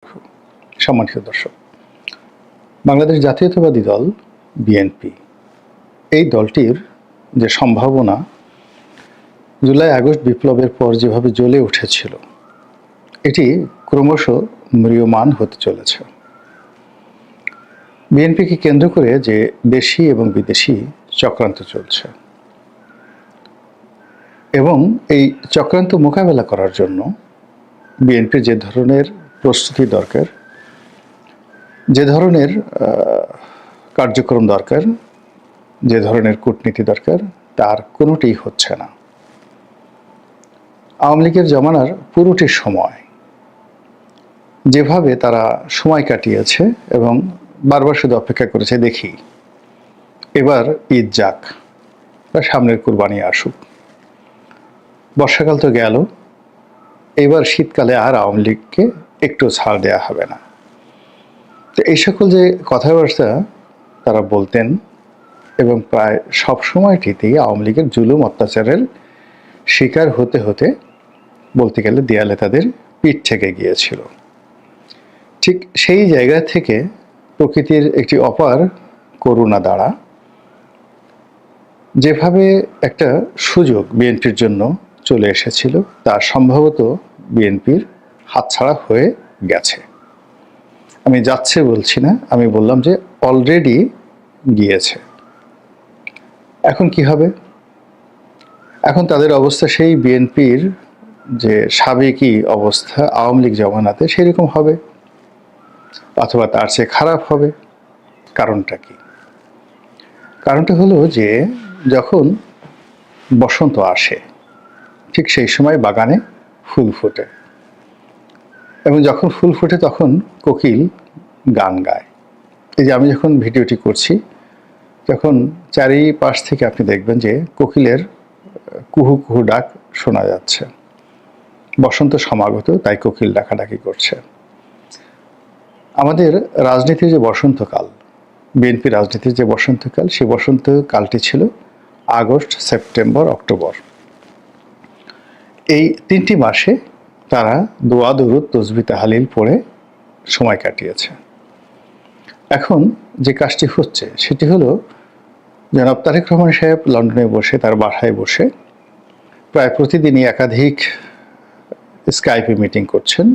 সম্মানিত দর্শক, বাংলাদেশ জাতীয়তাবাদী দল বিএনপি এই দলটির যে সম্ভাবনা জুলাই আগস্ট বিপ্লবের পর যেভাবে জ্বলে উঠেছিল এটি ক্রমশ ম্রিয়মাণ হতে চলেছে। বিএনপিকে কেন্দ্র করে যে দেশি এবং বিদেশি চক্রান্ত চলছে এবং এই চক্রান্ত মোকাবেলা করার জন্য বিএনপির যে ধরনের প্রস্তুতি দরকার, যে ধরনের কার্যক্রম দরকার, যে ধরনের কূটনীতি দরকার, তার কোনোটিই হচ্ছে না। আওয়ামী লীগের জমানার পুরোটি সময় যেভাবে তারা সময় কাটিয়েছে এবং বারবার শুধু অপেক্ষা করেছে, দেখি এবার ঈদ যাক বা সামনের কুরবানি আসুক, বর্ষাকাল তো গেল, এবার শীতকালে আর আওয়ামী লীগকে একটু ছাড় দেওয়া হবে না। তো এই সকল যে কথাবার্তা তারা বলতেন এবং প্রায় সব সময়টিতেই আওয়ামী লীগের জুলুম অত্যাচারের শিকার হতে হতে বলতে গেলে দেয়ালে তাদের পিঠ থেকে গিয়েছিল। ঠিক সেই জায়গা থেকে প্রকৃতির একটি অপার করুণা দ্বারা যেভাবে একটা সুযোগ বিএনপির জন্য চলে এসেছিল তা সম্ভবত বিএনপির হাতছাড়া হয়ে গেছে। আমি যাচ্ছে বলছি না, আমি বললাম যে অলরেডি গিয়েছে। এখন কি হবে? এখন তাদের অবস্থা সেই বিএনপির যে সাবেকি অবস্থা আওয়ামী লীগ জমানাতে সেরকম হবে, অথবা তার চেয়ে খারাপ হবে। কারণটা কি? কারণটা হলো যে যখন বসন্ত আসে ঠিক সেই সময় বাগানে ফুল ফোটে এবং যখন ফুল ফোটে তখন কোকিল গান গায়। এই যে আমি যখন ভিডিওটি করছি তখন চারিপাশ থেকে আপনি দেখবেন যে কোকিলের কুহু কুহু ডাক শোনা যাচ্ছে। বসন্ত সমাগত, তাই কোকিল ডাকাডাকি করছে। আমাদের রাজনীতির যে বসন্তকাল, বিএনপি রাজনীতির যে বসন্তকাল, সেই বসন্তকালটি ছিল আগস্ট, সেপ্টেম্বর, অক্টোবর। এই 3টি মাসে তারা দোয়া দরুদ তসবিহ তাহলিল পড়ে সময় কাটিয়েছে। এখন যে কাজটি হচ্ছে সেটি হলো জনাব তারেক রহমান সাহেব লন্ডনে বসে তার বাসায় বসে প্রায় প্রতিদিনই একাধিক স্কাইপে মিটিং করছেন,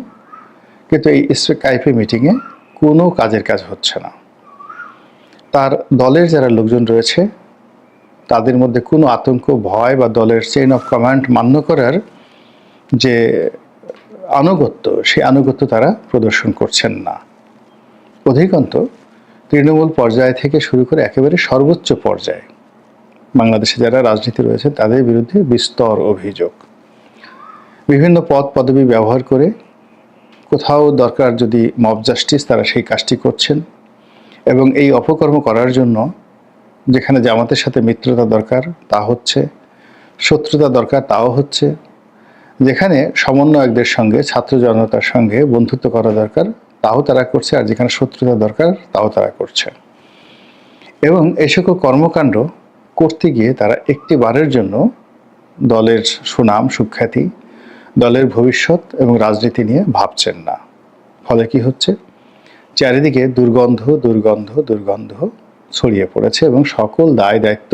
কিন্তু এই স্কাইপে মিটিংয়ে কোনো কাজের কাজ হচ্ছে না। তার দলের যারা লোকজন রয়েছে তাদের মধ্যে কোনো আতঙ্ক, ভয় বা দলের চেইন অফ কমান্ড মান্য করার যে আনুগত্য, সেই আনুগত্য তারা প্রদর্শন করছেন না। অধিকন্ত তৃণমূল পর্যায় থেকে শুরু করে একেবারে সর্বোচ্চ পর্যায়ে বাংলাদেশে যারা রাজনীতি রয়েছে তাদের বিরুদ্ধে বিস্তর অভিযোগ। বিভিন্ন পদ পদবি ব্যবহার করে কোথাও দরকার যদি মব জাস্টিস, তারা সেই কাজটি করছেন এবং এই অপকর্ম করার জন্য যেখানে জামাতের সাথে মিত্রতা দরকার তা হচ্ছে, শত্রুতা দরকার তাও হচ্ছে, যেখানে সমন্বয়কদের সঙ্গে ছাত্র জনতার সঙ্গে বন্ধুত্ব করা দরকার তাও তারা করছে, আর যেখানে শত্রুতা দরকার তাও তারা করছে। এবং এই সকল কর্মকাণ্ড করতে গিয়ে তারা একটি বারের জন্য দলের সুনাম, সুখ্যাতি, দলের ভবিষ্যৎ এবং রাজনীতি নিয়ে ভাবছেন না। ফলে কি হচ্ছে? চারিদিকে দুর্গন্ধ দুর্গন্ধ দুর্গন্ধ ছড়িয়ে পড়েছে এবং সকল দায় দায়িত্ব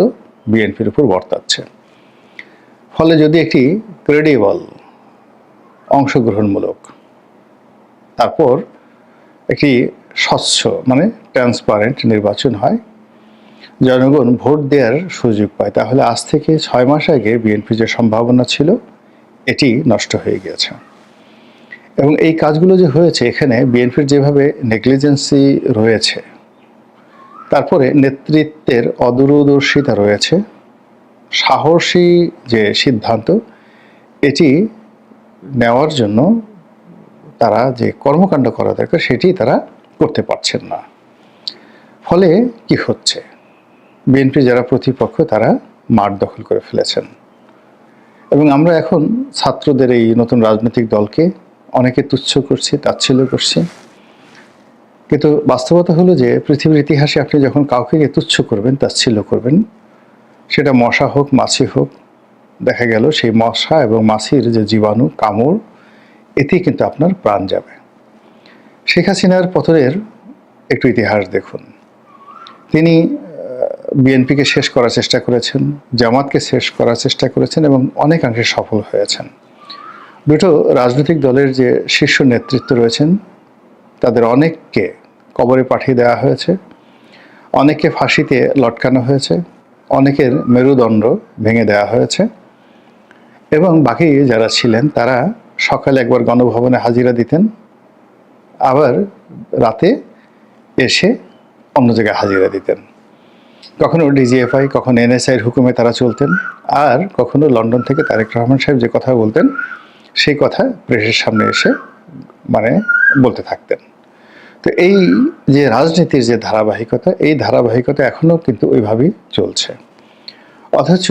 বিএনপির উপর বর্তাচ্ছে। ফলে যদি একটি ক্রেডিবল, অংশগ্রহণমূলক, তারপর একটি স্বচ্ছ মানে ট্রান্সপারেন্ট নির্বাচন হয়, জনগণ ভোট দেওয়ার সুযোগ পায়, তাহলে আজ থেকে 6 মাস আগে বিএনপির যে সম্ভাবনা ছিল এটি নষ্ট হয়ে গেছে। এবং এই কাজগুলো যে হয়েছে, এখানে বিএনপির যেভাবে নেগলিজেন্সি রয়েছে, তারপরে নেতৃত্বের অদূরদর্শিতা রয়েছে, সাহসী যে সিদ্ধান্ত এটি নেওয়ার জন্য তারা যে কর্মকাণ্ড করা দরকার সেটি তারা করতে পারছেন না। ফলে কি হচ্ছে? বিএনপি যারা প্রতিপক্ষ তারা মাঠ দখল করে ফেলেছেন এবং আমরা এখন ছাত্রদের এই নতুন রাজনৈতিক দলকে অনেকে তুচ্ছ করছি, তাচ্ছিল্য করছি, কিন্তু বাস্তবতা হলো যে পৃথিবীর ইতিহাসে আপনি যখন কাউকে তুচ্ছ করবেন, তাচ্ছিল্য করবেন, সেটা মশা হোক, মাছি হোক, দেখা গেল সেই মশা এবং মাছির যে জীবাণু কামড়, এতেই কিন্তু আপনার প্রাণ যাবে। শেখ হাসিনার পতনের একটু ইতিহাস দেখুন। তিনি বিএনপিকে শেষ করার চেষ্টা করেছেন, জামাতকে শেষ করার চেষ্টা করেছেন এবং অনেকাংশে সফল হয়েছেন। দুটো রাজনৈতিক দলের যে শীর্ষ নেতৃত্ব রয়েছেন তাদের অনেককে কবরে পাঠিয়ে দেওয়া হয়েছে, অনেককে ফাঁসিতে লটকানো হয়েছে, অনেকের মেরুদণ্ড ভেঙে দেওয়া হয়েছে এবং বাকি যারা ছিলেন তারা সকালে একবার গণভবনে হাজিরা দিতেন, আবার রাতে এসে অন্য জায়গায় হাজিরা দিতেন। কখনো ডিজিএফআই, কখনো এনএসআইয়ের হুকুমে তারা চলতেন, আর কখনো লন্ডন থেকে তারেক রহমান সাহেব যে কথা বলতেন সেই কথা প্রেসের সামনে এসে বলতে থাকতেন। তো এই যে রাজনীতির যে ধারাবাহিকতা, এই ধারাবাহিকতা এখনও কিন্তু ওইভাবেই চলছে। অথচ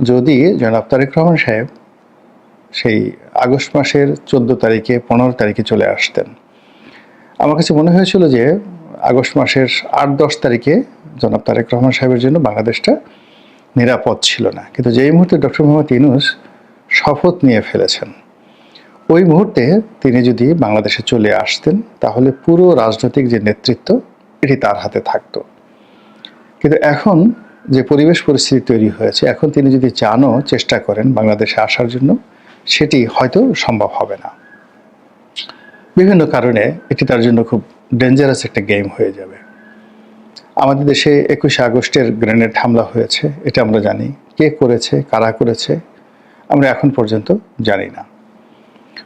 যদি জনাব তারেক রহমান সাহেব সেই আগস্ট মাসের 14 তারিখে 15 তারিখে চলে আসতেন, আমার কাছে মনে হয়েছিল যে আগস্ট মাসের 8-10 তারিখে জনাব তারেক রহমান সাহেবের জন্য বাংলাদেশটা নিরাপদ ছিল না। কিন্তু যেই মুহূর্তে ডক্টর মোহাম্মদ ইউনূস শপথ নিয়ে ফেলেছেন, ওই মুহূর্তে তিনি যদি বাংলাদেশে চলে আসতেন তাহলে পুরো রাজনৈতিক যে নেতৃত্ব এটি তার হাতে থাকতো। কিন্তু এখন যে পরিবেশ পরিস্থিতি তৈরি হয়েছে, এখন তিনি যদি চানও চেষ্টা করেন বাংলাদেশে আসার জন্য, সেটি হয়তো সম্ভব হবে না। বিভিন্ন কারণে এটি তার জন্য খুব ডেঞ্জারাস একটা গেম হয়ে যাবে। আমাদের দেশে 21শে আগস্টের গ্রেনেড হামলা হয়েছে, এটা আমরা জানি। কে করেছে, কারা করেছে, আমরা এখন পর্যন্ত জানি না।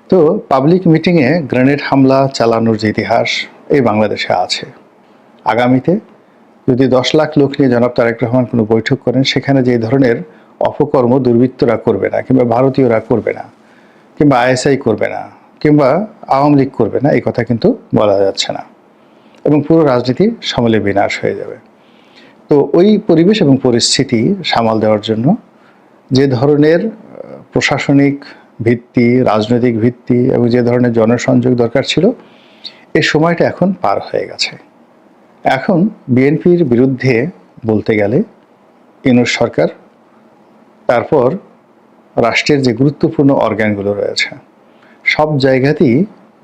তো পাবলিক মিটিংয়ে গ্রেনেড হামলা চালানোর যে ইতিহাস এই বাংলাদেশে আছে। আগামীতে যদি 10 লাখ লোক নিয়ে জনাব তারেক রহমান কোনো বৈঠক করেন, সেখানে যে ধরনের অপকর্ম দুর্বৃত্তরা করবে না, কিংবা ভারতীয়রা করবে না, কিংবা আইএসআই করবে না, কিংবা আওয়ামী লীগ করবে না, এই কথা কিন্তু বলা যাচ্ছে না, এবং পুরো রাজনীতি সমূলে বিনাশ হয়ে যাবে। তো ওই পরিবেশ এবং পরিস্থিতি সামাল দেওয়ার জন্য যে ধরনের প্রশাসনিক ভিত্তি, রাজনৈতিক ভিত্তি এবং যে ধরনের জনসংযোগ দরকার ছিল, এই সময়টা এখন পার হয়ে গেছে। এখন বিএনপির বিরুদ্ধে বলতে গেলে ইউনূস সরকার, তারপর রাষ্ট্রের যে গুরুত্বপূর্ণ অর্গানগুলো রয়েছে, সব জায়গাতেই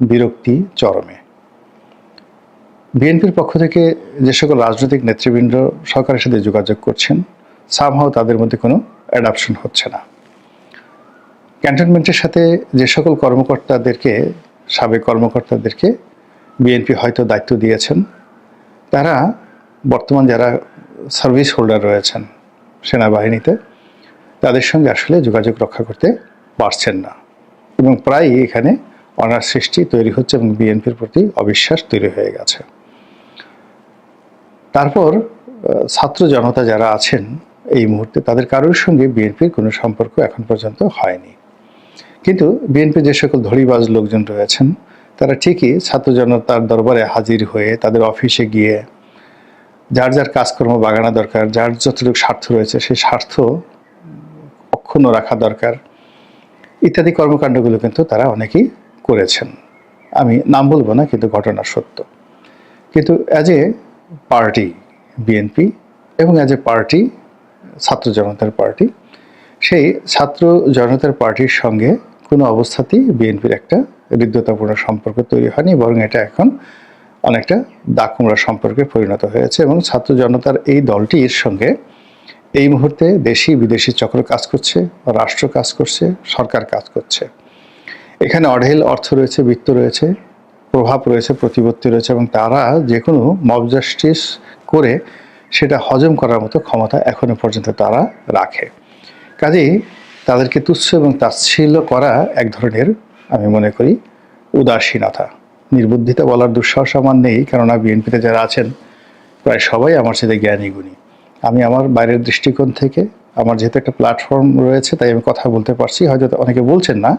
বিরক্তি চরমে। বিএনপির পক্ষ থেকে যে সকল রাজনৈতিক নেতৃবৃন্দ সরকারের সাথে যোগাযোগ করছেন, সামহাও তাদের মধ্যে কোনো অ্যাডাপশন হচ্ছে না। ক্যান্টনমেন্টের সাথে যে সকল কর্মকর্তাদেরকে, সাবেক কর্মকর্তাদেরকে বিএনপি হয়তো দায়িত্ব দিয়েছেন, তারা বর্তমান যারা সার্ভিস হোল্ডার রয়েছেন সেনাবাহিনীতে, তাদের সঙ্গে আসলে যোগাযোগ রক্ষা করতে পারছেন না, এবং প্রায়ই এখানে অনার সৃষ্টি তৈরি হচ্ছে এবং বিএনপির প্রতি অবিশ্বাস তৈরি হয়ে গেছে। তারপর ছাত্র জনতা যারা আছেন এই মুহূর্তে, তাদের কারোর সঙ্গে বিএনপির কোনো সম্পর্ক এখন পর্যন্ত হয়নি। কিন্তু বিএনপির যে সকল ধড়িবাজ লোকজন রয়েছেন, তারা ঠিকই ছাত্র জনতার দরবারে হাজির হয়ে তাদের অফিসে গিয়ে যার যার কাজকর্ম বাগানো দরকার, যার যতটুকু স্বার্থ রয়েছে সেই স্বার্থ অক্ষুণ্ণ রাখা দরকার, ইত্যাদি কর্মকাণ্ডগুলো কিন্তু তারা অনেকেই করেছেন। আমি নাম বলবো না, কিন্তু ঘটনা সত্য। কিন্তু অ্যাজ এ পার্টি বিএনপি এবং অ্যাজ এ পার্টি ছাত্র জনতার পার্টি, সেই ছাত্র জনতার পার্টির সঙ্গে কোনো অবস্থাতেই বিএনপির একটা হৃদ্যতাপূর্ণ সম্পর্ক তৈরি হয়নি, বরং এটা এখন অনেকটা দাগ কুমড়া সম্পর্কে পরিণত হয়েছে। এবং ছাত্র জনতার এই দলটির সঙ্গে এই মুহূর্তে দেশি বিদেশি চক্র কাজ করছে, রাষ্ট্র কাজ করছে, সরকার কাজ করছে। এখানে অঢেল অর্থ রয়েছে, বিত্ত রয়েছে, প্রভাব রয়েছে, প্রতিপত্তি রয়েছে, এবং তারা যে কোনো মব জাস্টিস করে সেটা হজম করার মতো ক্ষমতা এখনো পর্যন্ত তারা রাখে। কাজেই তাদেরকে তুচ্ছ এবং তাচ্ছিল্য করা এক ধরনের, আমি মনে করি, উদাসীনতা। নির্বুদ্ধিতা বলার দুঃসাহস আমার নেই, কেননা বিএনপিতে যারা আছেন প্রায় সবাই আমার সাথে জ্ঞানী গুণী। আমি আমার বাইরের দৃষ্টিকোণ থেকে, আমার যেহেতু একটা প্ল্যাটফর্ম রয়েছে, তাই আমি কথা বলতে পারছি। হয়তো অনেকে বলছেন না,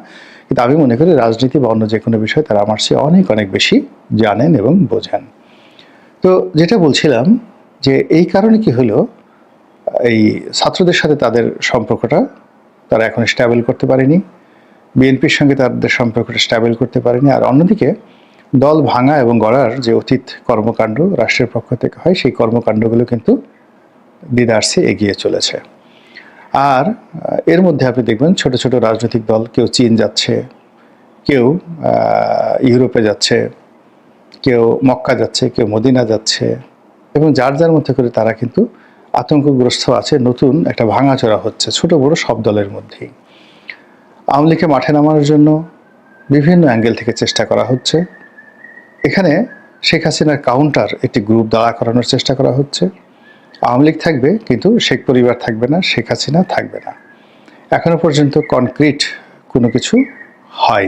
কিন্তু আমি মনে করি রাজনীতি বা অন্য যে কোনো বিষয় তারা আমার চেয়ে অনেক অনেক বেশি জানেন এবং বোঝেন। তো যেটা বলছিলাম, যে এই কারণে কি হলো, এই ছাত্রদের সাথে তাদের সম্পর্কটা তারা এখন স্ট্যাবল করতে পারেনি, বিএনপির সঙ্গে তাদের সম্পর্কটা স্ট্যাবল করতে পারেনি। আর অন্যদিকে দল ভাঙা এবং গড়ার যে অতীত কর্মকাণ্ড রাষ্ট্রের পক্ষ থেকে হয়, সেই কর্মকাণ্ডগুলো কিন্তু দ্বিধার্থে এগিয়ে চলেছে। আর এর মধ্যে আপনি দেখবেন ছোট ছোট রাজনৈতিক দল, কেউ চীন যাচ্ছে, কেউ ইউরোপে যাচ্ছে, কেউ মক্কা যাচ্ছে, কেউ মদিনা যাচ্ছে, এবং যার যার মধ্যে করে তারা কিন্তু আতঙ্কগ্রস্ত আছে। নতুন একটা ভাঙাচোরা হচ্ছে ছোট বড় সব দলের মধ্যেই। আওয়ামী লীগকে মাঠে নামানোর জন্য বিভিন্ন অ্যাঙ্গেল থেকে চেষ্টা করা হচ্ছে। এখানে শেখ হাসিনার কাউন্টার একটি গ্রুপ দাঁড়া করানোর চেষ্টা করা হচ্ছে। আওয়ামী লীগ থাকবে, কিন্তু শেখ পরিবার থাকবে না, শেখ হাসিনা থাকবে না। এখনো পর্যন্ত কনক্রিট কোনো কিছু হয়নি।